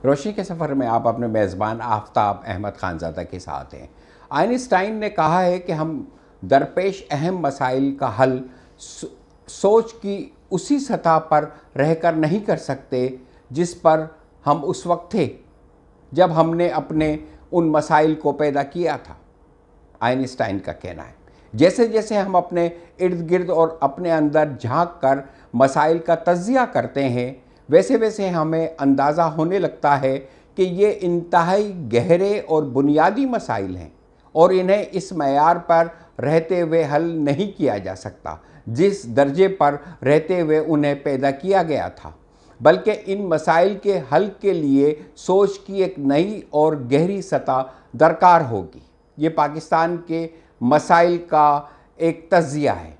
روشنی کے سفر میں آپ اپنے میزبان آفتاب احمد خانزادہ کے ساتھ ہیں۔ آئنسٹائن نے کہا ہے کہ ہم درپیش اہم مسائل کا حل سوچ کی اسی سطح پر رہ کر نہیں کر سکتے جس پر ہم اس وقت تھے جب ہم نے اپنے ان مسائل کو پیدا کیا تھا۔ آئنسٹائن کا کہنا ہے جیسے جیسے ہم اپنے ارد گرد اور اپنے اندر جھانک کر مسائل کا تجزیہ کرتے ہیں، ویسے ویسے ہمیں اندازہ ہونے لگتا ہے کہ یہ انتہائی گہرے اور بنیادی مسائل ہیں اور انہیں اس معیار پر رہتے ہوئے حل نہیں کیا جا سکتا جس درجے پر رہتے ہوئے انہیں پیدا کیا گیا تھا، بلکہ ان مسائل کے حل کے لیے سوچ کی ایک نئی اور گہری سطح درکار ہوگی۔ یہ پاکستان کے مسائل کا ایک تجزیہ ہے۔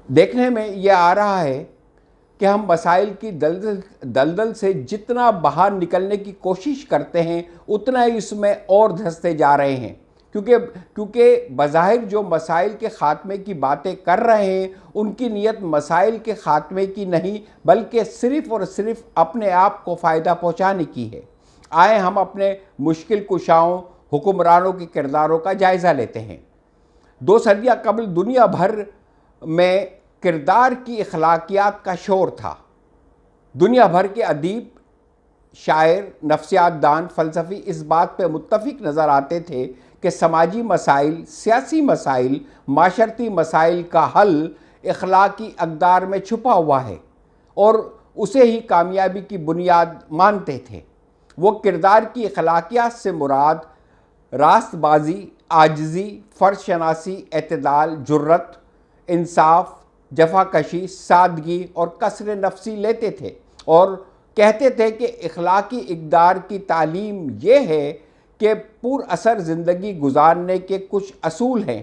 دیکھنے میں یہ آ رہا ہے کہ ہم مسائل کی دلدل سے جتنا باہر نکلنے کی کوشش کرتے ہیں اتنا ہی اس میں اور دھنستے جا رہے ہیں، کیونکہ بظاہر جو مسائل کے خاتمے کی باتیں کر رہے ہیں ان کی نیت مسائل کے خاتمے کی نہیں بلکہ صرف اور صرف اپنے آپ کو فائدہ پہنچانے کی ہے۔ آئے ہم اپنے مشکل کشاؤں حکمرانوں کے کرداروں کا جائزہ لیتے ہیں۔ 2 صدیاں قبل دنیا بھر میں کردار کی اخلاقیات کا شور تھا۔ دنیا بھر کے ادیب، شاعر، نفسیات دان، فلسفی اس بات پہ متفق نظر آتے تھے کہ سماجی مسائل، سیاسی مسائل، معاشرتی مسائل کا حل اخلاقی اقدار میں چھپا ہوا ہے اور اسے ہی کامیابی کی بنیاد مانتے تھے۔ وہ کردار کی اخلاقیات سے مراد راست بازی، عاجزی، فرض شناسی، اعتدال، جرت، انصاف، جفاکشی، سادگی اور کسر نفسی لیتے تھے اور کہتے تھے کہ اخلاقی اقدار کی تعلیم یہ ہے کہ پر اثر زندگی گزارنے کے کچھ اصول ہیں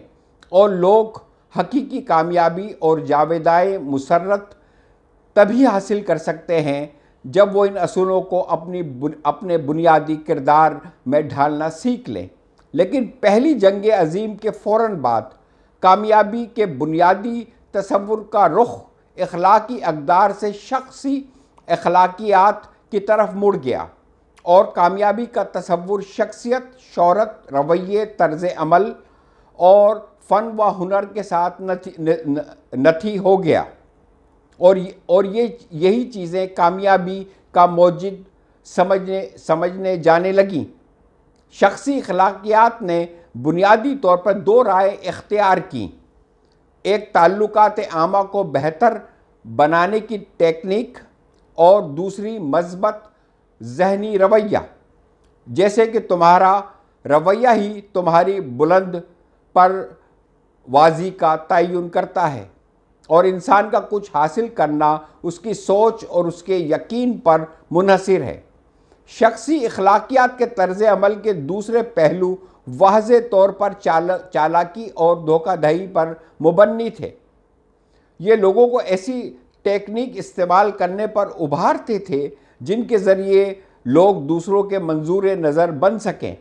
اور لوگ حقیقی کامیابی اور جاودانہ مسرت تبھی حاصل کر سکتے ہیں جب وہ ان اصولوں کو اپنے بنیادی کردار میں ڈھالنا سیکھ لیں۔ لیکن پہلی جنگ عظیم کے فوراً بعد کامیابی کے بنیادی تصور کا رخ اخلاقی اقدار سے شخصی اخلاقیات کی طرف مڑ گیا اور کامیابی کا تصور شخصیت، شہرت، رویے، طرز عمل اور فن و ہنر کے ساتھ نتھی ہو گیا اور یہی چیزیں کامیابی کا موجد سمجھنے جانے لگیں۔ شخصی اخلاقیات نے بنیادی طور پر 2 رائے اختیار کیں، ایک تعلقات عامہ کو بہتر بنانے کی ٹیکنیک اور دوسری مثبت ذہنی رویہ، جیسے کہ تمہارا رویہ ہی تمہاری بلند پروازی کا تعین کرتا ہے اور انسان کا کچھ حاصل کرنا اس کی سوچ اور اس کے یقین پر منحصر ہے۔ شخصی اخلاقیات کے طرز عمل کے دوسرے پہلو واضح طور پر چالاکی اور دھوکہ دہی پر مبنی تھے۔ یہ لوگوں کو ایسی ٹیکنیک استعمال کرنے پر ابھارتے تھے جن کے ذریعے لوگ دوسروں کے منظور نظر بن سکیں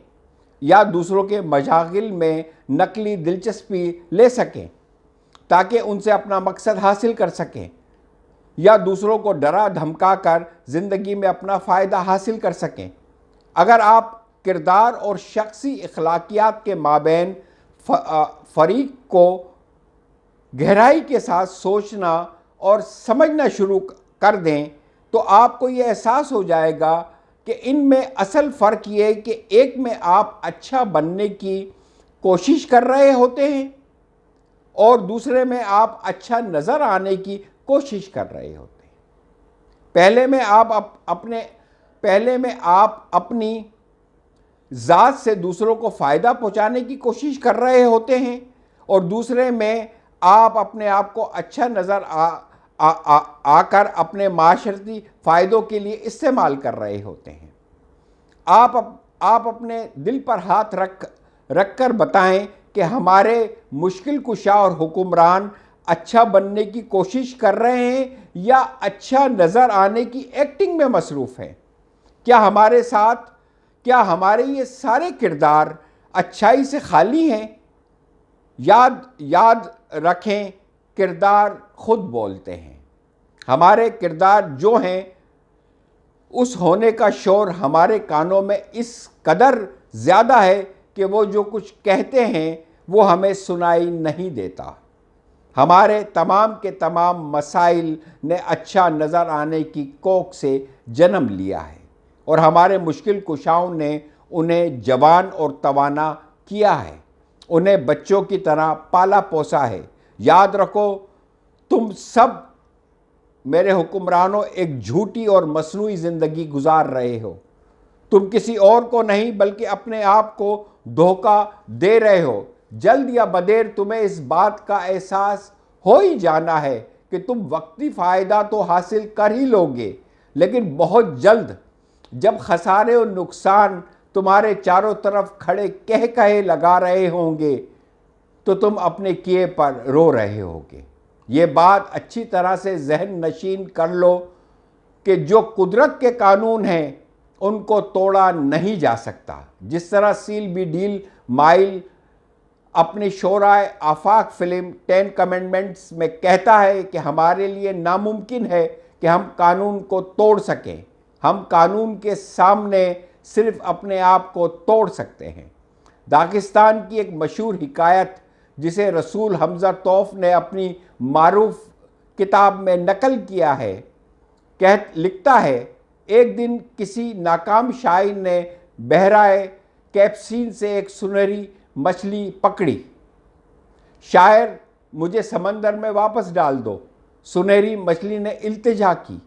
یا دوسروں کے مشاغل میں نقلی دلچسپی لے سکیں تاکہ ان سے اپنا مقصد حاصل کر سکیں یا دوسروں کو ڈرا دھمکا کر زندگی میں اپنا فائدہ حاصل کر سکیں۔ اگر آپ کردار اور شخصی اخلاقیات کے مابین فریق کو گہرائی کے ساتھ سوچنا اور سمجھنا شروع کر دیں تو آپ کو یہ احساس ہو جائے گا کہ ان میں اصل فرق یہ ہے کہ ایک میں آپ اچھا بننے کی کوشش کر رہے ہوتے ہیں اور دوسرے میں آپ اچھا نظر آنے کی کوشش کر رہے ہوتے ہیں۔ پہلے میں آپ اپنی ذات سے دوسروں کو فائدہ پہنچانے کی کوشش کر رہے ہوتے ہیں اور دوسرے میں آپ اپنے آپ کو اچھا نظر آ کر اپنے معاشرتی فائدوں کے لیے استعمال کر رہے ہوتے ہیں۔ آپ اپنے دل پر ہاتھ رکھ کر بتائیں کہ ہمارے مشکل کشا اور حکمران اچھا بننے کی کوشش کر رہے ہیں یا اچھا نظر آنے کی ایکٹنگ میں مصروف ہیں؟ کیا ہمارے یہ سارے کردار اچھائی سے خالی ہیں؟ یاد رکھیں، کردار خود بولتے ہیں۔ ہمارے کردار جو ہیں اس ہونے کا شور ہمارے کانوں میں اس قدر زیادہ ہے کہ وہ جو کچھ کہتے ہیں وہ ہمیں سنائی نہیں دیتا۔ ہمارے تمام کے تمام مسائل نے اچھا نظر آنے کی کوکھ سے جنم لیا ہے، اور ہمارے مشکل کشاؤں نے انہیں جوان اور توانا کیا ہے، انہیں بچوں کی طرح پالا پوسا ہے۔ یاد رکھو، تم سب میرے حکمرانوں ایک جھوٹی اور مصنوعی زندگی گزار رہے ہو۔ تم کسی اور کو نہیں بلکہ اپنے آپ کو دھوکہ دے رہے ہو۔ جلد یا بدیر تمہیں اس بات کا احساس ہو ہی جانا ہے کہ تم وقتی فائدہ تو حاصل کر ہی لوگے، لیکن بہت جلد جب خسارے اور نقصان تمہارے چاروں طرف کھڑے کہے لگا رہے ہوں گے تو تم اپنے کیے پر رو رہے ہوگے۔ یہ بات اچھی طرح سے ذہن نشین کر لو کہ جو قدرت کے قانون ہیں ان کو توڑا نہیں جا سکتا۔ جس طرح سیل بی ڈیل مائل اپنی شورائے آفاق فلم 10 کمنڈمنٹس میں کہتا ہے کہ ہمارے لیے ناممکن ہے کہ ہم قانون کو توڑ سکیں، ہم قانون کے سامنے صرف اپنے آپ کو توڑ سکتے ہیں۔ داغستان کی ایک مشہور حکایت جسے رسول حمزہ توف نے اپنی معروف کتاب میں نقل کیا ہے، لکھتا ہے، ایک دن کسی ناکام شاعر نے بحیرہ کیپسین سے ایک سنہری مچھلی پکڑی۔ شاعر، مجھے سمندر میں واپس ڈال دو۔ سنہری مچھلی نے التجا کی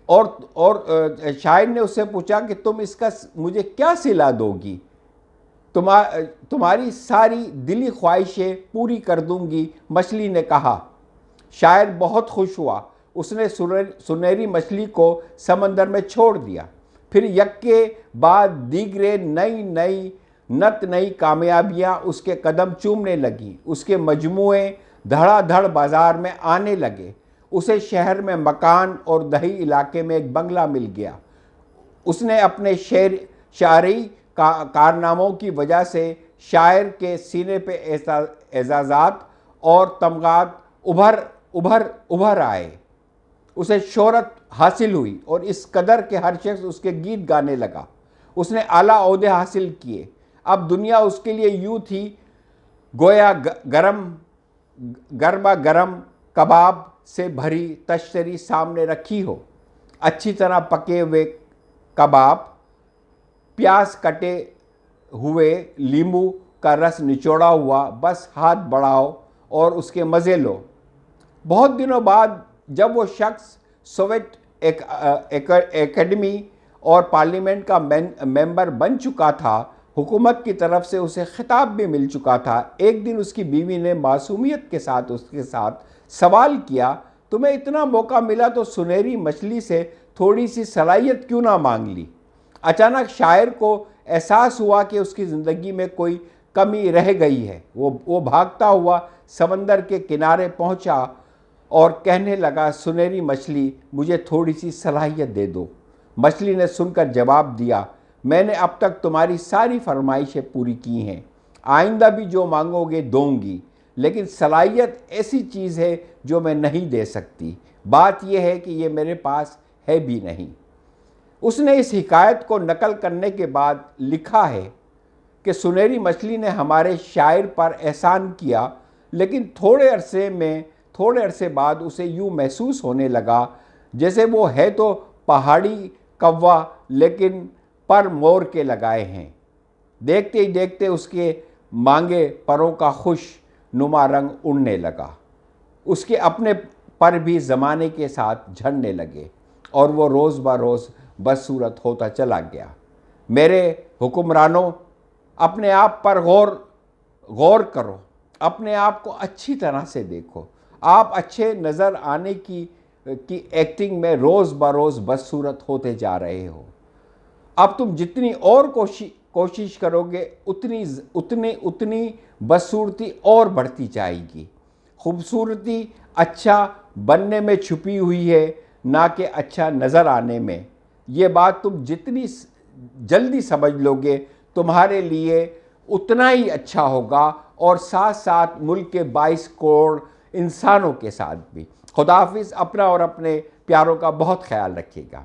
اور شاعر نے اس سے پوچھا کہ تم اس کا مجھے کیا صلہ دو گی؟ تمہاری ساری دلی خواہشیں پوری کر دوں گی، مچھلی نے کہا۔ شاعر بہت خوش ہوا، اس نے سنہری مچھلی کو سمندر میں چھوڑ دیا۔ پھر یک کے بعد دیگرے نئی کامیابیاں اس کے قدم چومنے لگیں، اس کے مجموعے دھڑا دھڑ بازار میں آنے لگے۔ اسے شہر میں مکان اور دیہی علاقے میں ایک بنگلہ مل گیا۔ اس نے اپنے شاعری کارناموں کی وجہ سے شاعر کے سینے پہ اعزازات اور تمغات ابھر آئے۔ اسے شہرت حاصل ہوئی اور اس قدر کہ ہر شخص اس کے گیت گانے لگا۔ اس نے اعلیٰ عہدے حاصل کیے۔ اب دنیا اس کے لیے یوں تھی گویا گرما گرم کباب سے بھری تشتری سامنے رکھی ہو۔ اچھی طرح پکے ہوئے کباب، پیاز کٹے ہوئے، لیموں کا رس نچوڑا ہوا، بس ہاتھ بڑھاؤ اور اس کے مزے لو۔ بہت دنوں بعد جب وہ شخص سوویت اکیڈمی اور پارلیمنٹ کا ممبر بن چکا تھا، حکومت کی طرف سے اسے خطاب بھی مل چکا تھا، ایک دن اس کی بیوی نے معصومیت کے ساتھ اس کے ساتھ سوال کیا، تمہیں اتنا موقع ملا تو سنہری مچھلی سے تھوڑی سی صلاحیت کیوں نہ مانگ لی؟ اچانک شاعر کو احساس ہوا کہ اس کی زندگی میں کوئی کمی رہ گئی ہے۔ وہ بھاگتا ہوا سمندر کے کنارے پہنچا اور کہنے لگا، سنہری مچھلی، مجھے تھوڑی سی صلاحیت دے دو۔ مچھلی نے سن کر جواب دیا، میں نے اب تک تمہاری ساری فرمائشیں پوری کی ہیں، آئندہ بھی جو مانگو گے دوں گی، لیکن صلاحیت ایسی چیز ہے جو میں نہیں دے سکتی۔ بات یہ ہے کہ یہ میرے پاس ہے بھی نہیں۔ اس نے اس حکایت کو نقل کرنے کے بعد لکھا ہے کہ سنہری مچھلی نے ہمارے شاعر پر احسان کیا، لیکن تھوڑے عرصے بعد اسے یوں محسوس ہونے لگا جیسے وہ ہے تو پہاڑی کوا لیکن پر مور کے لگائے ہیں۔ دیکھتے ہی دیکھتے اس کے مانگے پروں کا خوش نما رنگ اڑنے لگا، اس کے اپنے پر بھی زمانے کے ساتھ جھڑنے لگے اور وہ روز بروز بدصورت ہوتا چلا گیا۔ میرے حکمرانوں، اپنے آپ پر غور کرو، اپنے آپ کو اچھی طرح سے دیکھو۔ آپ اچھے نظر آنے کی ایکٹنگ میں روز بروز بدصورت ہوتے جا رہے ہو۔ اب تم جتنی اور کوشش کرو گے اتنی بدصورتی اور بڑھتی جائے گی۔ خوبصورتی اچھا بننے میں چھپی ہوئی ہے، نہ کہ اچھا نظر آنے میں۔ یہ بات تم جتنی جلدی سمجھ لو گے تمہارے لیے اتنا ہی اچھا ہوگا، اور ساتھ ساتھ ملک کے 22 کروڑ انسانوں کے ساتھ بھی۔ خدا حافظ۔ اپنا اور اپنے پیاروں کا بہت خیال رکھیے گا۔